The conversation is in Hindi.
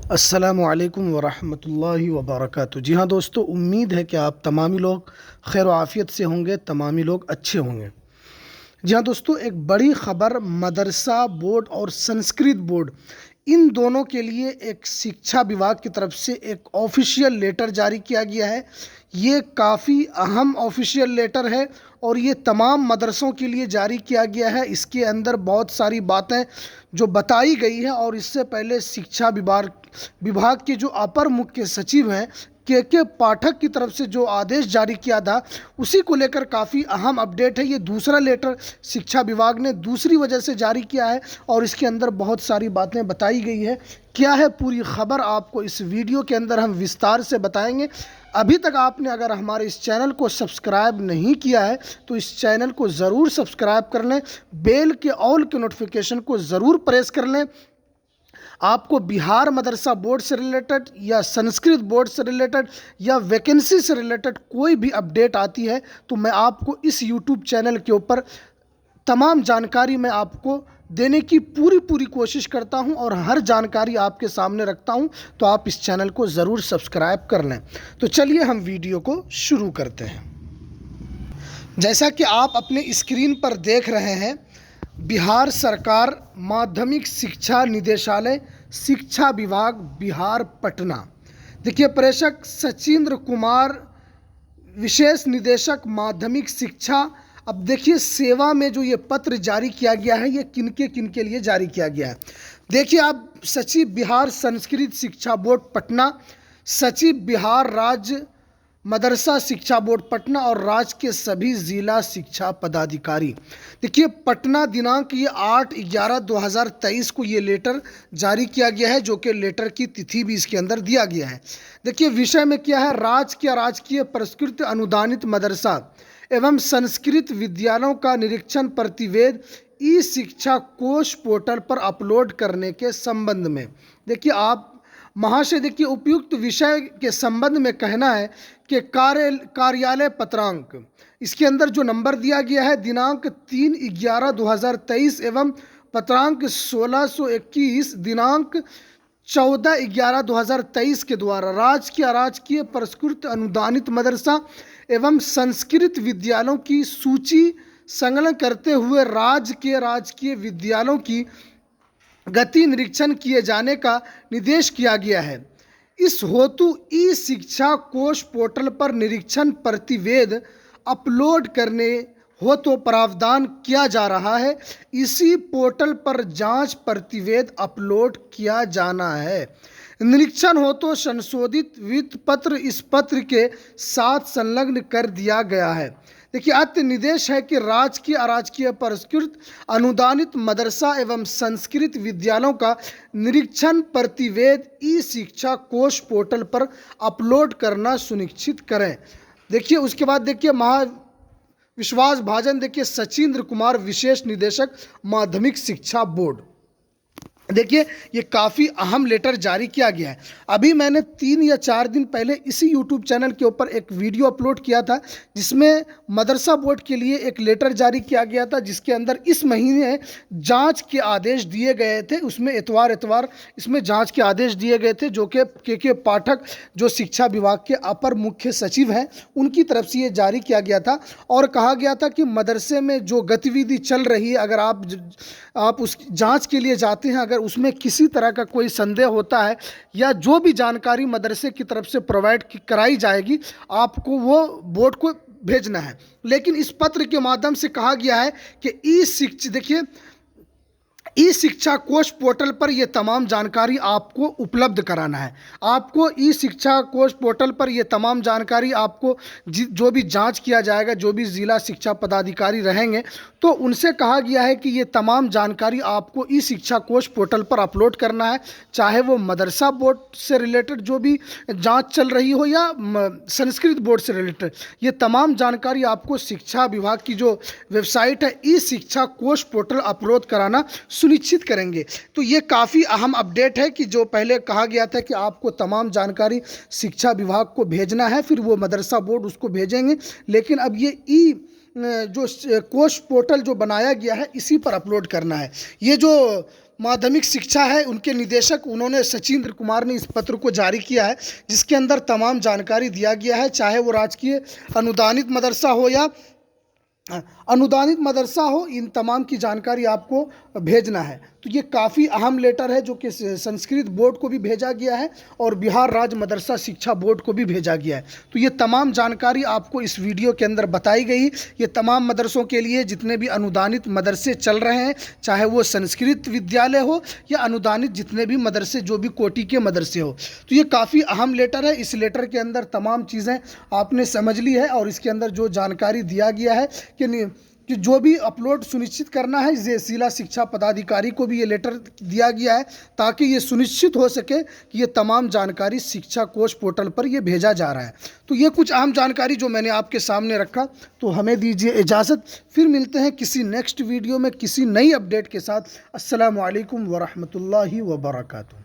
अस्सलामुअलैकुम वरहमतुल्लाहि वबरकातुहू। जी हाँ दोस्तों, उम्मीद है कि आप तमामी लोग खैर आफ़ियत से होंगे, तमामी लोग अच्छे होंगे। जी हाँ दोस्तों, एक बड़ी ख़बर मदरसा बोर्ड और संस्कृत बोर्ड इन दोनों के लिए एक शिक्षा विभाग की तरफ से एक ऑफिशियल लेटर जारी किया गया है। ये काफ़ी अहम ऑफिशियल लेटर है और ये तमाम मदरसों के लिए जारी किया गया है। इसके अंदर बहुत सारी बातें जो बताई गई है और इससे पहले शिक्षा विभाग के जो अपर मुख्य सचिव हैं के पाठक की तरफ से जो आदेश जारी किया था, उसी को लेकर काफ़ी अहम अपडेट है। ये दूसरा लेटर शिक्षा विभाग ने दूसरी वजह से जारी किया है और इसके अंदर बहुत सारी बातें बताई गई है। क्या है पूरी खबर, आपको इस वीडियो के अंदर हम विस्तार से बताएंगे। अभी तक आपने अगर हमारे इस चैनल को सब्सक्राइब नहीं किया है तो इस चैनल को ज़रूर सब्सक्राइब कर लें, बेल के ऑल के नोटिफिकेशन को ज़रूर प्रेस कर लें। आपको बिहार मदरसा बोर्ड से रिलेटेड या संस्कृत बोर्ड से रिलेटेड या वैकेंसी से रिलेटेड कोई भी अपडेट आती है तो मैं आपको इस यूट्यूब चैनल के ऊपर तमाम जानकारी मैं आपको देने की पूरी कोशिश करता हूं और हर जानकारी आपके सामने रखता हूं, तो आप इस चैनल को ज़रूर सब्सक्राइब कर लें। तो चलिए हम वीडियो को शुरू करते हैं। जैसा कि आप अपने स्क्रीन पर देख रहे हैं, बिहार सरकार माध्यमिक शिक्षा निदेशालय शिक्षा विभाग बिहार पटना। देखिए, प्रेषक सचिंद्र कुमार, विशेष निदेशक माध्यमिक शिक्षा। अब देखिए, सेवा में जो ये पत्र जारी किया गया है, ये किनके लिए जारी किया गया है। देखिए आप, सचिव बिहार संस्कृत शिक्षा बोर्ड पटना, सचिव बिहार राज्य मदरसा शिक्षा बोर्ड पटना और राज्य के सभी जिला शिक्षा पदाधिकारी। देखिए, पटना दिनांक ये 8/11/2023 को ये लेटर जारी किया गया है, जो कि लेटर की तिथि भी इसके अंदर दिया गया है। देखिए, विषय में क्या है, राजकीय पुरस्कृत अनुदानित मदरसा एवं संस्कृत विद्यालयों का निरीक्षण प्रतिवेद ई शिक्षा कोश पोर्टल पर अपलोड करने के संबंध में। देखिए आप महाशय, देखिए उपयुक्त विषय के संबंध में कहना है कि कार्यालय पत्रांक, इसके अंदर जो नंबर दिया गया है दिनांक 3/11/2023 एवं पत्रांक 1621 दिनांक 14/11/2023 के द्वारा राजकीय पुरस्कृत अनुदानित मदरसा एवं संस्कृत विद्यालयों की सूची संलग्न करते हुए राजकीय विद्यालयों की गति निरीक्षण किए जाने का निर्देश किया गया है। इस हेतु ई शिक्षा कोश पोर्टल पर निरीक्षण प्रतिवेद अपलोड करने हो तो प्रावधान किया जा रहा है। इसी पोर्टल पर जांच प्रतिवेद अपलोड किया जाना है। निरीक्षण हो तो संशोधित वित्त पत्र इस पत्र के साथ संलग्न कर दिया गया है। देखिए, अत्य निर्देश है कि राजकीय पुरस्कृत अनुदानित मदरसा एवं संस्कृत विद्यालयों का निरीक्षण प्रतिवेद ई शिक्षा कोश पोर्टल पर अपलोड करना सुनिश्चित करें। देखिए उसके बाद देखिए विश्वास भाजन, देखिए सचिंद्र कुमार, विशेष निदेशक माध्यमिक शिक्षा बोर्ड। देखिए, ये काफ़ी अहम लेटर जारी किया गया है। अभी मैंने 3 या 4 दिन पहले इसी यूट्यूब चैनल के ऊपर एक वीडियो अपलोड किया था, जिसमें मदरसा बोर्ड के लिए एक लेटर जारी किया गया था, जिसके अंदर इस महीने जांच के आदेश दिए गए थे। उसमें इतवार इसमें जांच के आदेश दिए गए थे, जो कि के पाठक जो शिक्षा विभाग के अपर मुख्य सचिव हैं, उनकी तरफ से ये जारी किया गया था और कहा गया था कि मदरसे में जो गतिविधि चल रही है, अगर आप उस जांच के लिए जाते हैं, अगर उसमें किसी तरह का कोई संदेह होता है या जो भी जानकारी मदरसे की तरफ से प्रोवाइड कराई जाएगी, आपको वो बोर्ड को भेजना है। लेकिन इस पत्र के माध्यम से कहा गया है कि ई शिक्षा कोश पोर्टल पर यह तमाम जानकारी आपको उपलब्ध कराना है। आपको ई शिक्षा कोश पोर्टल पर यह तमाम जानकारी आपको जो भी जांच किया जाएगा, जो भी जिला शिक्षा पदाधिकारी रहेंगे, तो उनसे कहा गया है कि ये तमाम जानकारी आपको ई शिक्षा कोश पोर्टल पर अपलोड करना है, चाहे वो मदरसा बोर्ड से रिलेटेड जो भी जांच चल रही हो या संस्कृत बोर्ड से रिलेटेड। ये तमाम जानकारी आपको शिक्षा विभाग की जो वेबसाइट है ई शिक्षा कोश पोर्टल अपलोड कराना सुनिश्चित करेंगे। तो ये काफ़ी अहम अपडेट है कि जो पहले कहा गया था कि आपको तमाम जानकारी शिक्षा विभाग को भेजना है, फिर वो मदरसा बोर्ड उसको भेजेंगे, लेकिन अब ये जो कोश पोर्टल जो बनाया गया है, इसी पर अपलोड करना है। ये जो माध्यमिक शिक्षा है उनके निदेशक उन्होंने सचिंद्र कुमार ने इस पत्र को जारी किया है, जिसके अंदर तमाम जानकारी दिया गया है, चाहे वो राजकीय अनुदानित मदरसा हो या अनुदानित मदरसा हो, इन तमाम की जानकारी आपको भेजना है। तो ये काफ़ी अहम लेटर है जो कि संस्कृत बोर्ड को भी भेजा गया है और बिहार राज्य मदरसा शिक्षा बोर्ड को भी भेजा गया है। तो ये तमाम जानकारी आपको इस वीडियो के अंदर बताई गई। ये तमाम मदरसों के लिए जितने भी अनुदानित मदरसे चल रहे हैं, चाहे वो संस्कृत विद्यालय हो या अनुदानित जितने भी मदरसे जो भी कोटि के मदरसे हो, तो ये काफ़ी अहम लेटर है। इस लेटर के अंदर तमाम चीज़ें आपने समझ ली है और इसके अंदर जो जानकारी दिया गया है कि जो भी अपलोड सुनिश्चित करना है, ये जिला शिक्षा पदाधिकारी को भी ये लेटर दिया गया है ताकि ये सुनिश्चित हो सके कि ये तमाम जानकारी शिक्षा कोष पोर्टल पर ये भेजा जा रहा है। तो ये कुछ अहम जानकारी जो मैंने आपके सामने रखा। तो हमें दीजिए इजाज़त, फिर मिलते हैं किसी नेक्स्ट वीडियो में किसी नई अपडेट के साथ। अस्सलामु अलैकुम वरहमतुल्लाहि वबरकातुहू।